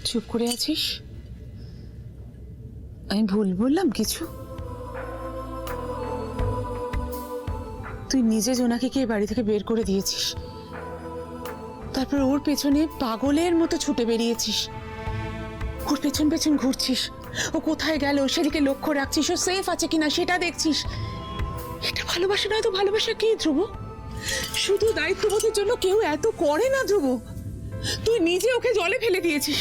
চুপ করে আছিস? আমি ভুল বললাম কিছু? তুই নিজে জোনাকিকে বাড়ি থেকে বের করে দিয়েছিস, তারপর ওর পেছনে পাগলের মতো ছুটে বেরিয়েছিস, ওর পেছন পেছন ঘুরছিস, ও কোথায় গেল সেদিকে লক্ষ্য রাখছিস, ও সেফ আছে কিনা সেটা দেখছিস। এটা ভালোবাসা নয় তো ভালোবাসা কি ধ্রুব? শুধু দায়িত্ববোধের জন্য কেউ এত করে না ধ্রুব। তুই নিজে ওকে জলে ফেলে দিয়েছিস,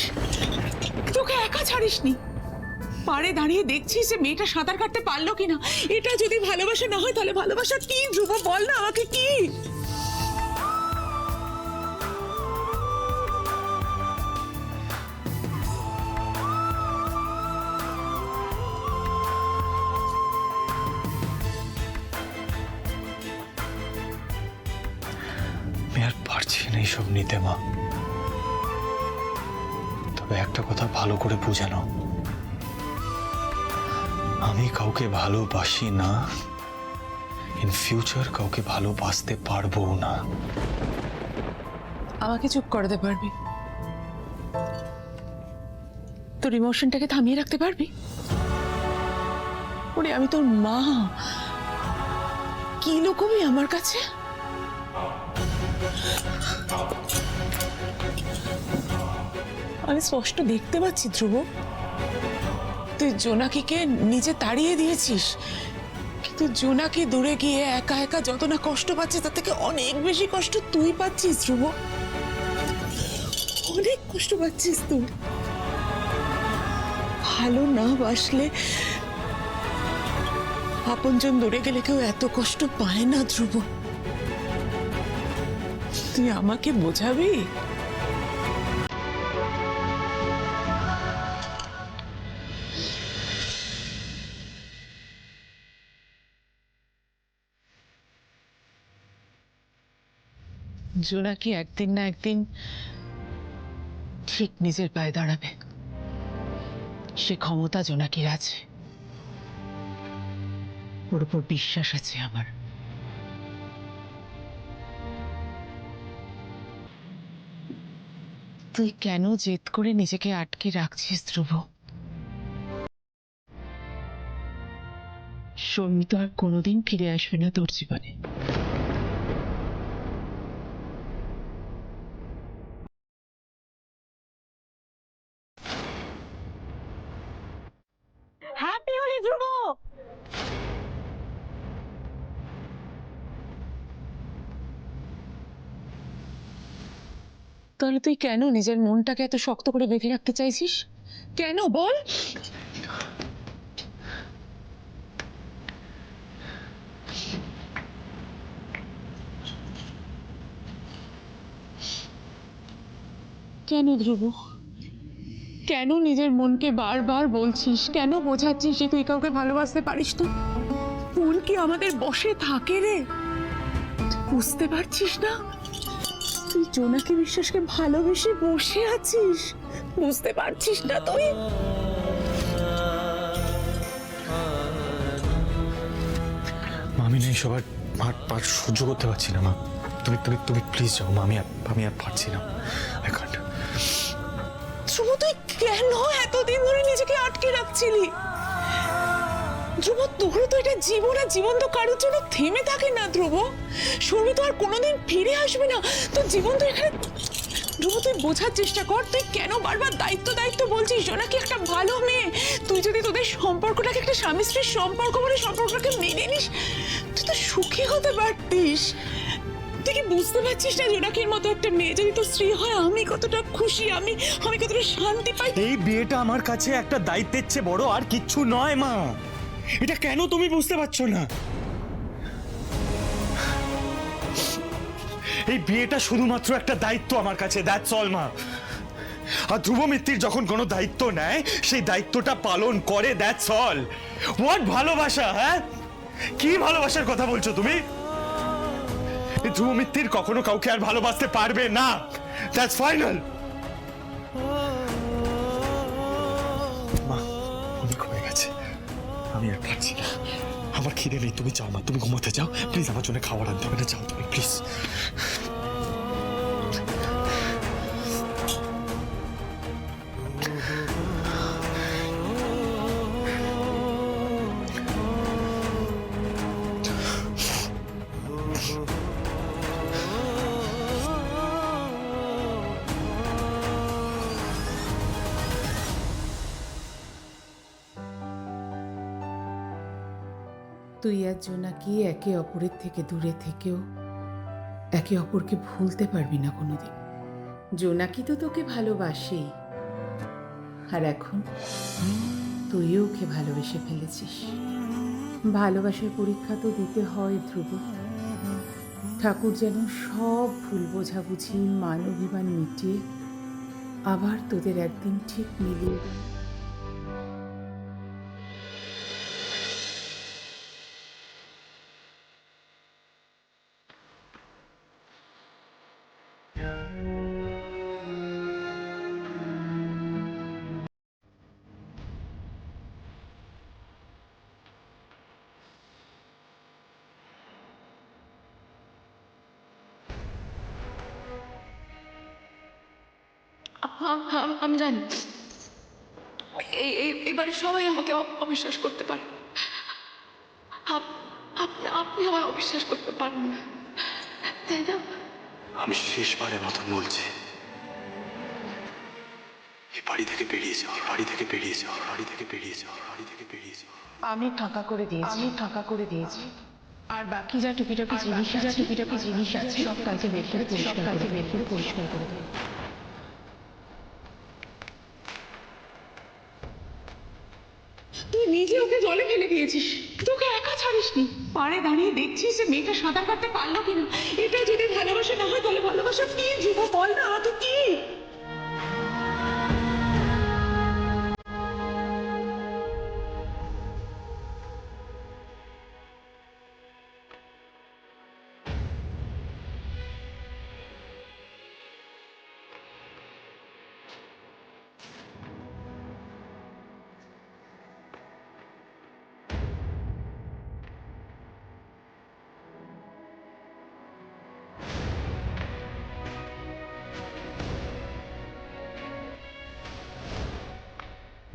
তোকে একা ছাড়িসনি। পাড়ে দাঁড়িয়ে দেখছিস যে মেয়েটা সাঁতার কাটতে পারলো কিনা। এটা যদি ভালোবাসা না হয় তাহলে ভালোবাসা কি ধ্রুব? বল না আমাকে কি? আমি আর পারছি না এইসব নিতে মা। তবে একটা কথা ভালো করে বুঝে নাও, আমি কাউকে ভালোবাসি না, ইন ফিউচার কাউকে ভালোবাসতে পারবো না। আমাকে চুপ করাতে পারবি? তোর ইমোশনটাকে থামিয়ে রাখতে পারবি? ওরে আমি তোর মা, কি লুকোবি আমার কাছে? আমি স্পষ্ট দেখতে পাচ্ছি ধ্রুব, তুই জোনাকিকে নিজে তাড়িয়ে দিয়েছিস, কিন্তু জোনাকি দূরে গিয়ে একা একা যত না কষ্ট পাচ্ছে তার থেকে অনেক বেশি কষ্ট তুই পাচ্ছিস ধ্রুব, অনেক কষ্ট পাচ্ছিস তুই। ভালো না বাসলে, আপনজন দূরে গেলে কেউ এত কষ্ট পায় না ধ্রুব। তুই আমাকে বোঝাবি? জোনাকি একদিন না একদিন ঠিক নিজের পায়ে দাঁড়াবে, সে ক্ষমতা জোনাকির আছে, ওর উপর বিশ্বাস আছে আমার। তুই কেন জেদ করে নিজেকে আটকে রাখছিস ধ্রুব? সৌমিত আর কোনোদিন ফিরে আসবে না তোর জীবনে। হ্যাপি হোলি ধ্রুব। তাহলে তুই কেন নিজের মনটাকে এত শক্ত করে বেঁধে রাখতে চাইছিস? কেন বল? কেন ধ্রুব? কেন নিজের মনকে বারবার বলছিস, কেন বোঝাচ্ছিস যে তুই কাউকে ভালোবাসতে পারিস না? মন কি আমাদের বশে থাকে রে? বুঝতে পারছিস না? তুই জোনাকি বিশ্বাসকে ভালোবেসে বসে আছিস, বুঝতে পারছিস না তুই? মা, আমি না সবার পাঠ সহ্য করতে পারছি না মা। তুমি তুমি তুমি প্লিজ যাও মা, আমি আর পারছি না। I can't. ধ্রুব তুই কেন এতদিন ধরে নিজেকে আটকে রাখছিলি? ধ্রুব তোর তো এটা জীবন, আর জীবন তো কারোর জন্য থেমে থাকে না ধ্রুব। শর্মি তো আর কোনোদিন ফিরে আসবে না, তোর জীবন তো এখানে। ধ্রুব তুই বোঝার চেষ্টা কর, তুই কেন বারবার দায়িত্ব দায়িত্ব বলছিস? জোনাকি একটা ভালো মেয়ে, তুই যদি তোদের সম্পর্কটাকে একটা স্বামী স্ত্রীর সম্পর্ক বলে সম্পর্কটাকে মেনে নিস, তুই তো সুখী হতে পারতিস। তুই কি বুঝতে পারছিস না জোনাকির মতো একটা মেয়ে যদি তোর স্ত্রী হয় আমি কতটা খুশি, আমি কতটা শান্তি পাই? এই বিয়েটা আমার কাছে একটা দায়িত্বের চেয়ে বড় আর কিচ্ছু নয় মা। এটা কেন তুমি বুঝতে পারছো না? এই বিয়েটা শুধুমাত্র একটা দায়িত্ব আমার কাছে, দ্যাটস অল মা। আর ধ্রুব মিত্তির যখন কোনো দায়িত্ব নেয় সেই দায়িত্বটা পালন করে, দ্যাটস অল। হোয়াট ভালোবাসা? হ্যাঁ, কি ভালোবাসার কথা বলছো তুমি? ধ্রুব মিত্তির কখনো কাউকে আর ভালোবাসতে পারবে না, দ্যাটস ফাইনাল। মা, অনেক হয়ে গেছে, আমি আর পারছি না। আমার খিদে নেই, তুমি যাও মা, তুমি ঘুমোতে যাও প্লিজ। আমার জন্য খাবার আনতে হবে না, যাও তুমি প্লিজ। তুই আর জোনাকি একে অপরের থেকে দূরে থেকেও একে অপরকে ভুলতে পারবি না কোনোদিন। জোনাকি তো তোকে ভালোবাসেই, আর এখন তুইও ওকে ভালোবেসে ফেলেছিস। ভালোবাসার পরীক্ষা তো দিতে হয় ধ্রুব। ঠাকুর যেন সব ভুল বোঝাবুঝি মান অভিমান মিটিয়ে আবার তোদের একদিন ঠিক মিলিয়ে দেন। আমি জানি এবারে সবাই আমাকে অবিশ্বাস করতে পারে। আপনি আমার অবিশ্বাস করতে পারেন না, তাই না? আমি শেষবারের মতন বলছি, এই বাড়ি থেকে বেরিয়ে যাও, বাড়ি থেকে বেরিয়ে যাও, বাড়ি থেকে বেরিয়ে যাও, বাড়ি থেকে বেরিয়ে যাও। আমি ফাঁকা করে দিয়েছি, আর বাকি যা টুকিটাকি জিনিস আছে সব কালকে বের করে পরিষ্কার করে দেবো। তুই নিজে ওকে জলে ফেলে দিয়েছিস, তোকে একা ছাড়িসনি। পাড়ে দাঁড়িয়ে দেখছিস যে মেয়েটা সাঁতার কাটতে পারলো কিনা। এটা যদি ভালোবাসা না হয় তাহলে ভালোবাসা কি? যুব বল না তো কি?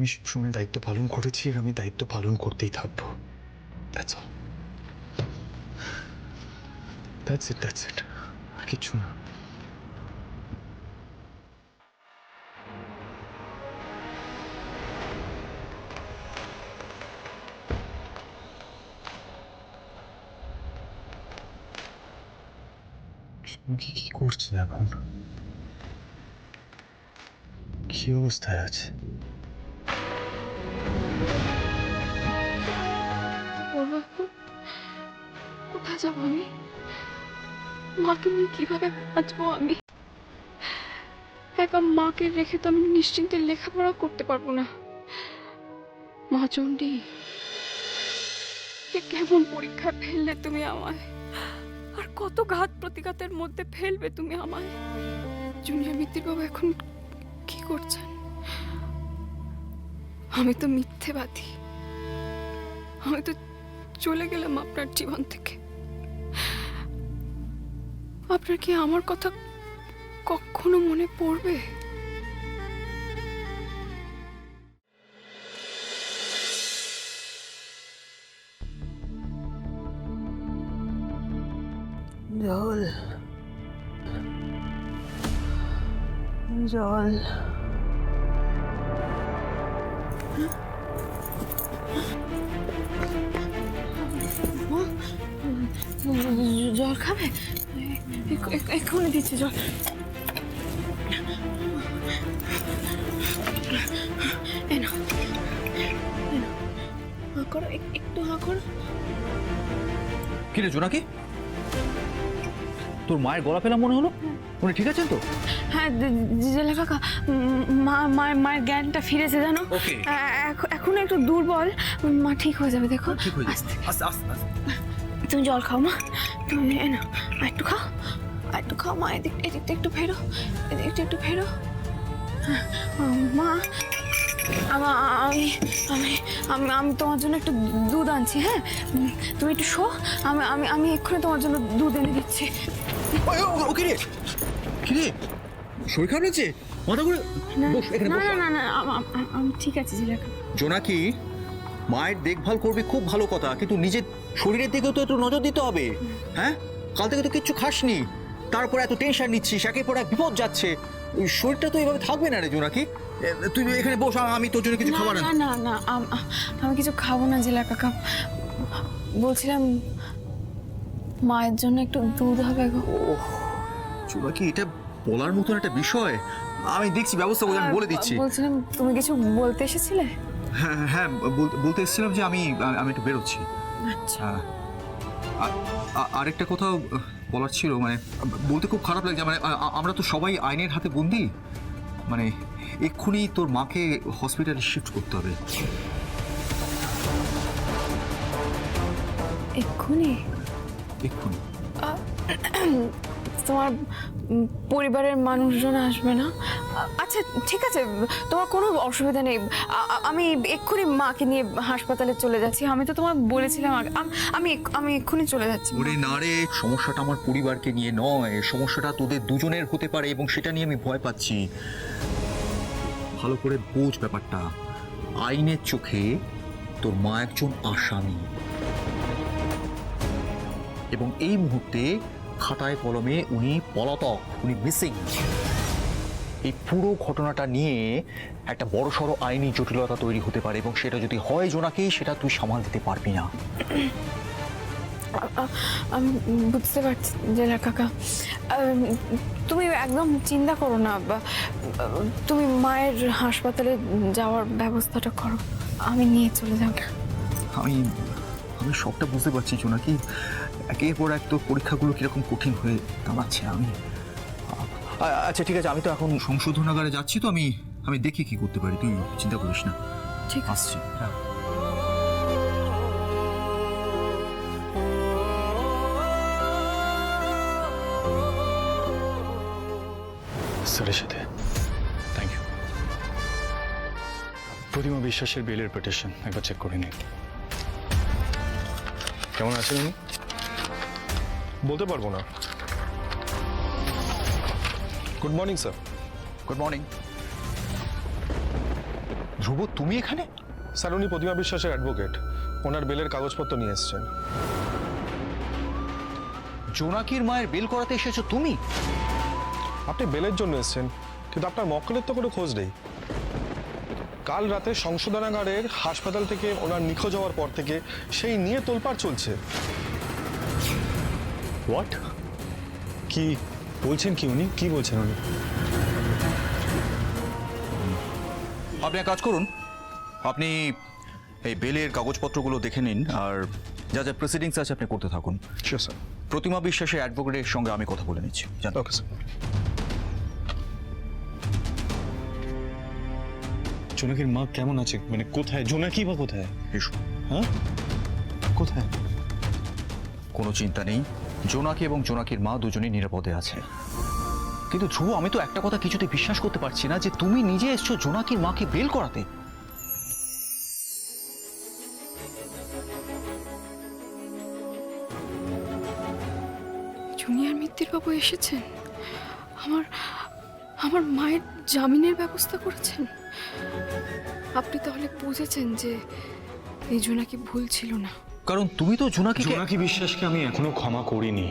আমি সবসময় দায়িত্ব পালন করেছি, আর আমি দায়িত্ব পালন করতেই থাকবো। That's all. That's it. আর কিছু না। কি করছে এখন? কি অবস্থায় আছে? কোথায় যাবো আমি? মাকে নিয়ে কিভাবে বাঁচবো আমি? একা মাকে রেখে তো আমি নিশ্চিন্তে লেখাপড়া করতে পারবো না। মা চণ্ডী, কেমন পরীক্ষায় ফেললে তুমি আমায়, আর কত ঘাত প্রতিঘাতের মধ্যে ফেলবে তুমি আমায়? জুনিয়র মিত্তির বাবু এখন কি করছেন? আমি তো মিথ্যেবাদী, আমি তো চলে গেলাম আপনার জীবন থেকে। আপনার কি আমার কথা কখনো মনে পড়বে? জল জল খাবে? এক্ষুনি দিচ্ছি জল। হাঁ করো, একটু হাঁ করো। কি রে জোনাকি, তোর মায়ের গলা পেলাম মনে হলো। উনি ঠিক আছেন তো? হ্যাঁ জেলা কাকা, মায়ের জ্ঞানটা ফিরেছে জানো। এখন একটু দুর্বল, মা ঠিক হয়ে যাবে। দেখো ঠিক হয়ে যাবে, আস্তে আস্তে। তুমি জল খাও মা, তুমি না একটু খাও মা। এদিকটা একটু ফেরো, এদিকটা একটু ফেরো। মা আমি আমি আমি তোমার জন্য একটু দুধ আনছি। হ্যাঁ, তুমি একটু শো, আমি এক্ষুনি তোমার জন্য দুধ এনে দিচ্ছি। কি রে, শরীর খারাপ লাগছে? মাথা ঘুরে বস, এখানে বস। না আমি ঠিক আছে জেলা কাকা। জোনাকি, মায়ের দেখভাল করবি খুব ভালো কথা, কিন্তু নিজের শরীরের দিকেও তো একটু নজর দিতে হবে। হ্যাঁ, কাল থেকে তো কিচ্ছু খাসনি, তারপর এত টেনশন নিচ্ছিস, একের পর এক বিপদ যাচ্ছে। ওই শরীরটা তো এইভাবে থাকবে না রে জোনাকি। তুই এখানে বস, আমি তোর জন্য কিছু খাবার আনছি। না আমি কিছু খাবো না জেলা কাকা। বলছিলাম মায়ের জন্য একটু দুধ হবে গো। জোনাকি, এটা বলার মতন একটা বিষয়? আমি দেখছি, ব্যবস্থা করে আমি বলে দিচ্ছি। বলছিলাম তুমি কিছু বলতে এসেছিলে? হ্যাঁ হ্যাঁ, বলতে এসেছিলাম যে আমি আমি একটু বেরোচ্ছি। আচ্ছা। আরেকটা কথা বলার ছিল, মানে বলতে খুব খারাপ লাগছে, মানে আমরা তো সবাই আইনের হাতে বন্দি, মানে এক্ষুনি তোর মাকে হসপিটালে শিফট করতে হবে। এক্ষুনি? এক্ষুনি। তোমার পরিবারের মানুষজন আসবে না? আচ্ছা ঠিক আছে, তোমার কোনো অসুবিধা নেই। আমি এক্ষুনি মাকে নিয়ে হাসপাতালে চলে যাচ্ছি। আমি তো তোমার বলেছিলাম আমি এক্ষুনি চলে যাচ্ছি। ওরে না রে, সমস্যাটা আমার পরিবারকে নিয়ে নয়, সমস্যাটা তোদের দুজনের হতে পারে এবং সেটা নিয়ে আমি ভয় পাচ্ছি। ভালো করে বোঝ ব্যাপারটা। আইনের চোখে তোর মা একজন আসামি, এবং এই মুহূর্তে খাতায় কলমে উনি পলাতক, উনি মিসিং। এই পুরো ঘটনাটা নিয়ে একটা বড়সড় আইনি জটিলতা তৈরি হতে পারে, এবং সেটা যদি হয় জোনাকি, সেটা তুই সামাল দিতে পারবি না। আমি বুঝতে পারছি জেলার কাকা। তুমি একদম চিন্তা করো না। তুমি মায়ের হাসপাতালে যাওয়ার ব্যবস্থাটা করো, আমি নিয়ে চলে যাব। আমি আমি সবটা বুঝতে পারছি জোনাকি, একের পর এক তোর পরীক্ষাগুলো কিরকম কঠিন হয়ে দাঁড়াচ্ছে। আচ্ছা ঠিক আছে, আমি তো এখন সংশোধনাগারে যাচ্ছি, তো আমি দেখি কি করতে পারি, তুই চিন্তা করিস না। ঠিক আছে। আসছি। হ্যাঁ। স্যারের সাথে থ্যাংক ইউ। প্রতিমা বিশ্বাসের বেলের পিটিশন একবার চেক করে নিন। কেমন আছেন উনি? বলতে পারবো না। Good morning sir. Good morning. Dhruv, তুমি এখানে? স্যার উনি প্রতিমা বিশ্বাসের অ্যাডভোকেট, ওনার বেলের কাগজপত্র নিয়ে এসেছেন। জোনাকির মায়ের বেল করাতে এসেছো তুমি? আপনি বেলের জন্য এসেছেন, কিন্তু আপনার মক্কেলের তো কোনো খোঁজ নেই। কাল রাতে সংশোধনাগারের হাসপাতাল থেকে ওনার নিখোঁজ হওয়ার পর থেকে সেই নিয়ে তোলপাড় চলছে। হোয়াট? কি বলছেন? কি বলছেন উনি? আপনি এক কাজ করুন, আপনি এই বেলের কাগজপত্রগুলো দেখে নিন, আর যা যা প্রসিডিংস আছে আপনি করতে থাকুন। Sure sir. প্রতিমা বিশ্বাসের অ্যাডভোকেটের সঙ্গে আমি কথা বলে নিচ্ছি। Okay sir. জোনাকির মা কেমন আছে? মানে কোথায়? জোনাকি বা কোথায়? এসো। হ্যাঁ, কোথায়? কোনো চিন্তা নেই, জোনাকি এবং জোনাকির মা দুজনেই নিরাপদে আছে। কিন্তু ধ্রুব, আমি তো একটা কথা কিছুতে বিশ্বাস করতে পারছি না, যে তুমি নিজে এসছো জোনাকির মাকে বেল করাতে। জুনিয়র মিত্তির বাবু এসেছেন, আমার আমার মায়ের জামিনের ব্যবস্থা করেছেন। আপনি তাহলে বুঝেছেন যে এই জোনাকি ভুল ছিল না। কারণ তুমি তো জোনাকি বিশ্বাসকে আমি এখনো ক্ষমা করিনি।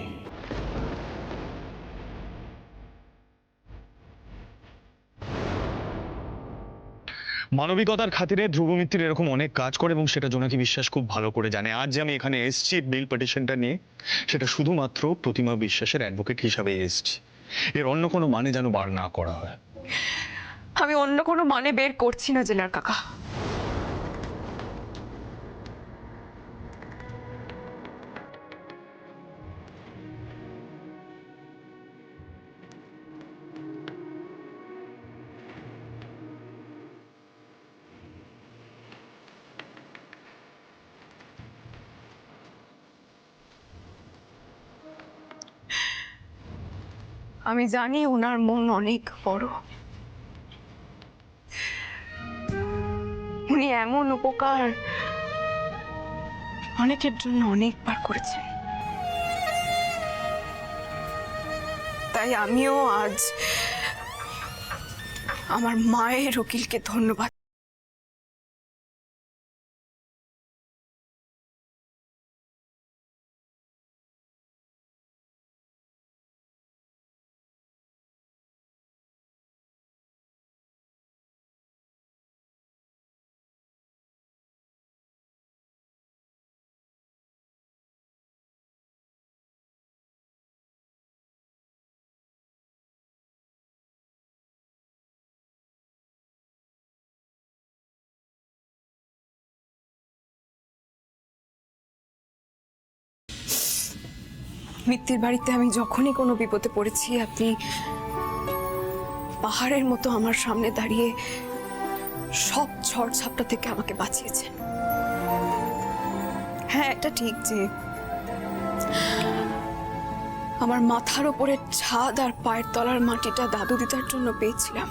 মানবিকতার খাতিরে ধ্রুব মিত্তির এরকম অনেক কাজ করে, এবং সেটা জোনাকি বিশ্বাস খুব ভালো করে জানে। আজ যে আমি এখানে এসেছি বেল পিটিশনটা নিয়ে, সেটা শুধুমাত্র প্রতিমা বিশ্বাসের অ্যাডভোকেট হিসাবে এসেছি। এর অন্য কোনো মানে যেন বার না করা হয়। আমি অন্য কোনো মানে বের করছি না জেলার কাকা। আমি জানি ওনার মন অনেক বড়। উনি এমন উপকার অনেকের জন্য অনেকবার করেছেন। তাই আমিও আজ আমার মায়ের উকিলকে ধন্যবাদ মিত্তির বাড়িতে আমি যখনই কোনো বিপদে পড়েছি আপনি পাহাড়ের মতো আমার সামনে দাঁড়িয়ে সব ঝড় ঝাপটা থেকে আমাকে বাঁচিয়েছেন। হ্যাঁ, এটা ঠিক যে আমার মাথার ওপরে ছাদ আর পায়ের তলার মাটিটা দাদু দিদার জন্য পেয়েছিলাম,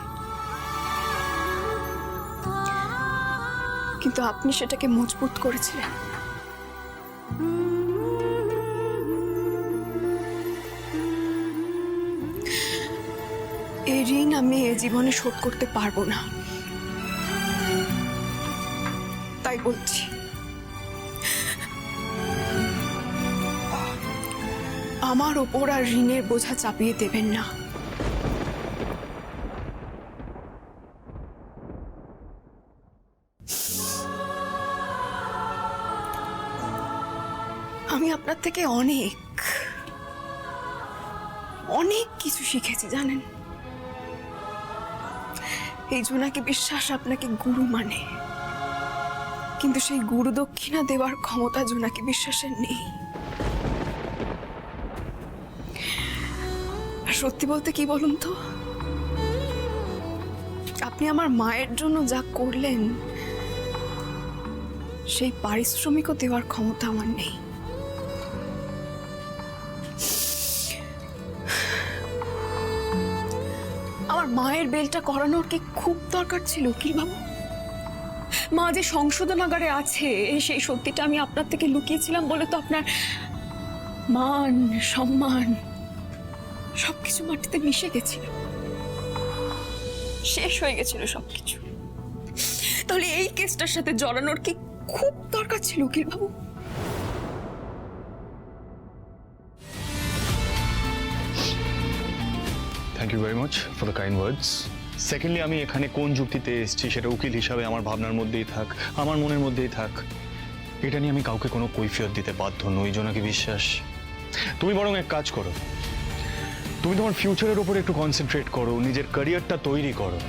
কিন্তু আপনি সেটাকে মজবুত করেছিলেন। এই ঋণ আমি এ জীবনে শোধ করতে পারবো না, তাই বলছি আমার ওপর আর ঋণের বোঝা চাপিয়ে দেবেন না। আমি আপনার থেকে অনেক অনেক কিছু শিখেছি জানেন। এই জোনাকি বিশ্বাস আপনাকে গুরু মানে, কিন্তু সেই গুরু দক্ষিণা দেওয়ার ক্ষমতা জোনাকি বিশ্বাসের নেই। আর সত্যি বলতে কি বলুন তো, আপনি আমার মায়ের জন্য যা করলেন সেই পারিশ্রমিকও দেওয়ার ক্ষমতা আমার নেই। আমার মায়ের বেলটা করানোর কি খুব দরকার ছিল উকিল বাবু? মা যে সংশোধনাগারে আছে সেই সত্যিটা আমি আপনার থেকে লুকিয়েছিলাম বলে তো আপনার মান সম্মান সবকিছু মাটিতে মিশে গেছিল, শেষ হয়ে গেছিল সবকিছু। তাহলে এই কেসটার সাথে জড়ানোর কি খুব দরকার ছিল উকিল বাবু? Thank you very much for the kind words. Secondly, আমি এখানে কোন যুক্তিতে এসেছি সেটা উকিল হিসাবে আমার ভাবনার মধ্যেই থাক, আমার মনের মধ্যেই থাক। এটা নিয়ে আমি কাউকে কোনো কৈফিয়ত দিতে বাধ্য নই জোনাকি বিশ্বাস। তুমি বরং এক কাজ করো, তুমি তোমার ফিউচারের উপর একটু কনসেন্ট্রেট করো, নিজের ক্যারিয়ারটা তৈরি করো,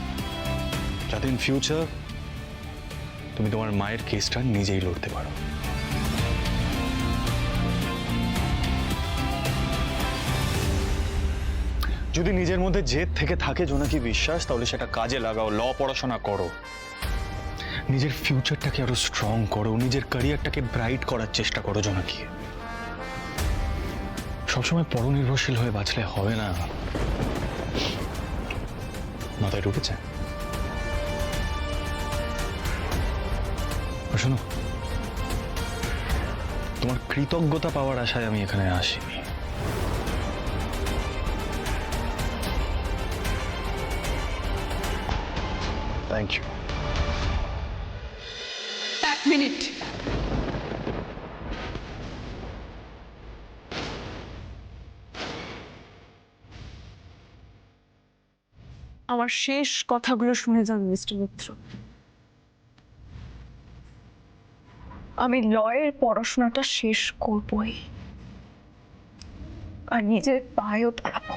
যাতে ইন ফিউচার তুমি তোমার মায়ের কেসটা নিজেই লড়তে পারো। যদি নিজের মধ্যে জেদ থেকে থাকে জোনাকি বিশ্বাস, তাহলে সেটা কাজে লাগাও, ল পড়াশোনা করো, নিজের ফিউচারটাকে আরো স্ট্রং করো, নিজের ক্যারিয়ারটাকে ব্রাইট করার চেষ্টা করো জোনাকি। সবসময় পরনির্ভরশীল হয়ে বাঁচলে হবে না। মাথায় ঢুকেছে? শোনো, তোমার কৃতজ্ঞতা পাওয়ার আশায় আমি এখানে আসিনি। Thank you. এক মিনিট, আমার শেষ কথাগুলো শুনে যান মিস্টার মিত্র। আমি লয়ের পড়াশোনাটা শেষ করবই আর নিজের পায়েও দাঁড়াবো।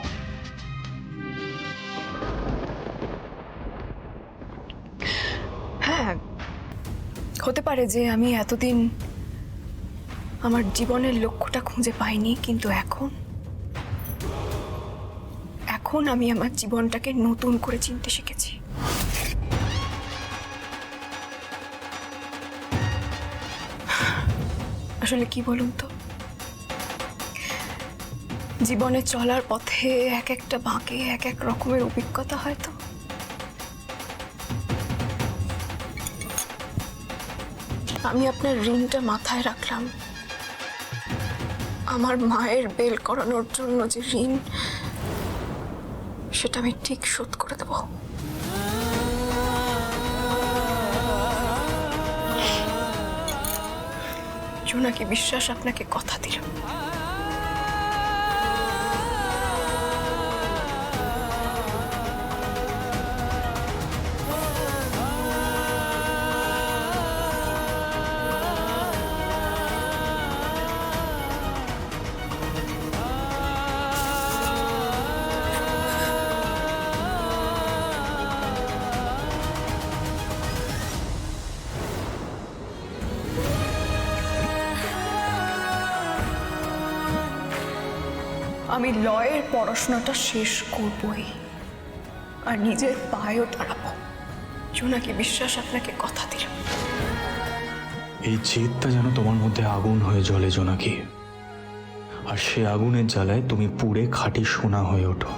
হ্যাঁ, হতে পারে যে আমি এতদিন আমার জীবনের লক্ষ্যটা খুঁজে পাইনি, কিন্তু এখন আমি আমার জীবনটাকে নতুন করে চিনতে শিখেছি। আসলে কি বলুন তো, জীবনে চলার পথে এক একটা বাঁকে এক এক রকমের অভিজ্ঞতা হয় তো। আমি আপনার ঋণটা মাথায় রাখলাম, আমার মায়ের বেল করানোর জন্য যে ঋণ, সেটা আমি ঠিক শোধ করে দেব। জোনাকি বিশ্বাস আপনাকে কথা দিলাম। আমি লয়ের পড়াশোনাটা শেষ করবই আর নিজের পায়েও দাঁড়াবো। জোনাকি বিশ্বাস আপনাকে কথা দিলাম। এই জেদটা যেন তোমার মধ্যে আগুন হয়ে জ্বলে জোনাকি, আর সে আগুনের জ্বালায় তুমি পুড়ে খাঁটি সোনা হয়ে ওঠো।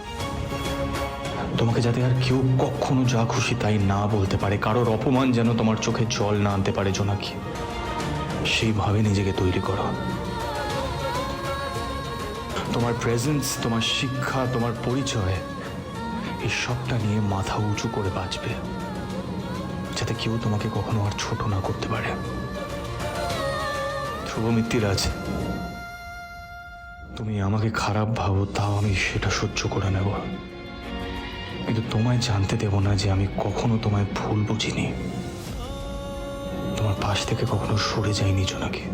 তোমাকে যাতে আর কেউ কখনো যা খুশি তাই না বলতে পারে, কারোর অপমান যেন তোমার চোখে জল না আনতে পারে জোনাকি, সেইভাবে নিজেকে তৈরি করো। তোমার প্রেজেন্স, তোমার শিক্ষা, তোমার পরিচয়, এই সবটা নিয়ে মাথা উঁচু করে বাঁচবে, যাতে কেউ তোমাকে কখনো আর ছোট না করতে পারে। ধ্রুব মিত্তিরাজ, তুমি আমাকে খারাপ ভাবো তাও আমি সেটা সহ্য করে নেব, কিন্তু তোমায় জানতে দেব না যে আমি কখনো তোমায় ভুল বুঝিনি, তোমার পাশ থেকে কখনো সরে যাইনি জোনাকি।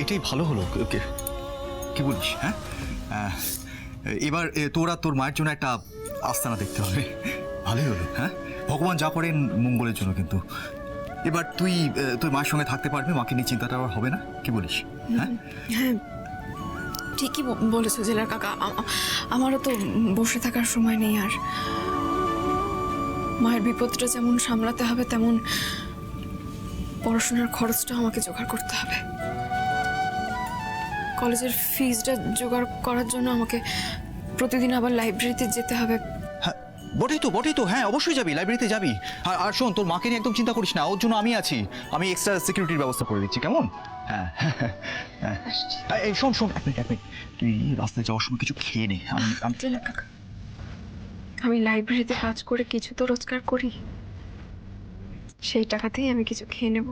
এটাই ভালো হলো। কি বলিস? হ্যাঁ, এবার তোরা তোর মায়ের জন্য একটা আস্তানা দেখতে হবে। ভালোই হলো। হ্যাঁ, ভগবান যা করেন মঙ্গলের জন্য। কিন্তু এবার তুই তোর মায়ের সঙ্গে থাকতে পারবি, মাকে নিয়ে চিন্তাটা আবার হবে না। কি বলিস? হ্যাঁ হ্যাঁ, ঠিকই বলেছো জেলার কাকা। আমারও তো বসে থাকার সময় নেই আর। মায়ের বিপদটা যেমন সামলাতে হবে, তেমন পড়াশোনার খরচটা আমাকে জোগাড় করতে হবে। কলেজের ফিজটা জোগাড় করার জন্য আমাকে প্রতিদিন আবার লাইব্রেরিতে যেতে হবে। হ্যাঁ, বটেই তো। হ্যাঁ, অবশ্যই যাবি, লাইব্রেরিতে যাবি। আর শোন, তোর মাকে নিয়ে একদম চিন্তা করিস না, ওর জন্য আমি আছি। আমি এক্সট্রা সিকিউরিটির ব্যবস্থা করে দিচ্ছি, কেমন? হ্যাঁ হ্যাঁ। এই শোন, এক মিনিট, তুই রাস্তায় যাওয়ার সময় কিছু খেয়ে নে। জেলার কাকা, আমি লাইব্রেরিতে কাজ করে কিছু তো রোজগার করি, সেই টাকাতেই আমি কিছু খেয়ে নেব।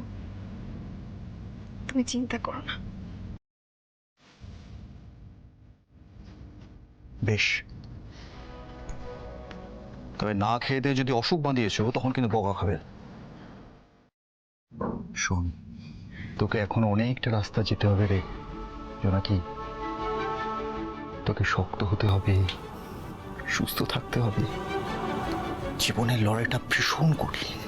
তুমি চিন্তা করো না। বেশ, তবে না খেয়ে দিয়ে যদি অসুখ বাঁধিয়েছো তখন কিন্তু বকা খাবে। শোন, তোকে এখন অনেকটা রাস্তা যেতে হবে রে জোনাকি। তোকে শক্ত হতে হবে, সুস্থ থাকতে হবে। জীবনের লড়াইটা ভীষণ কঠিন।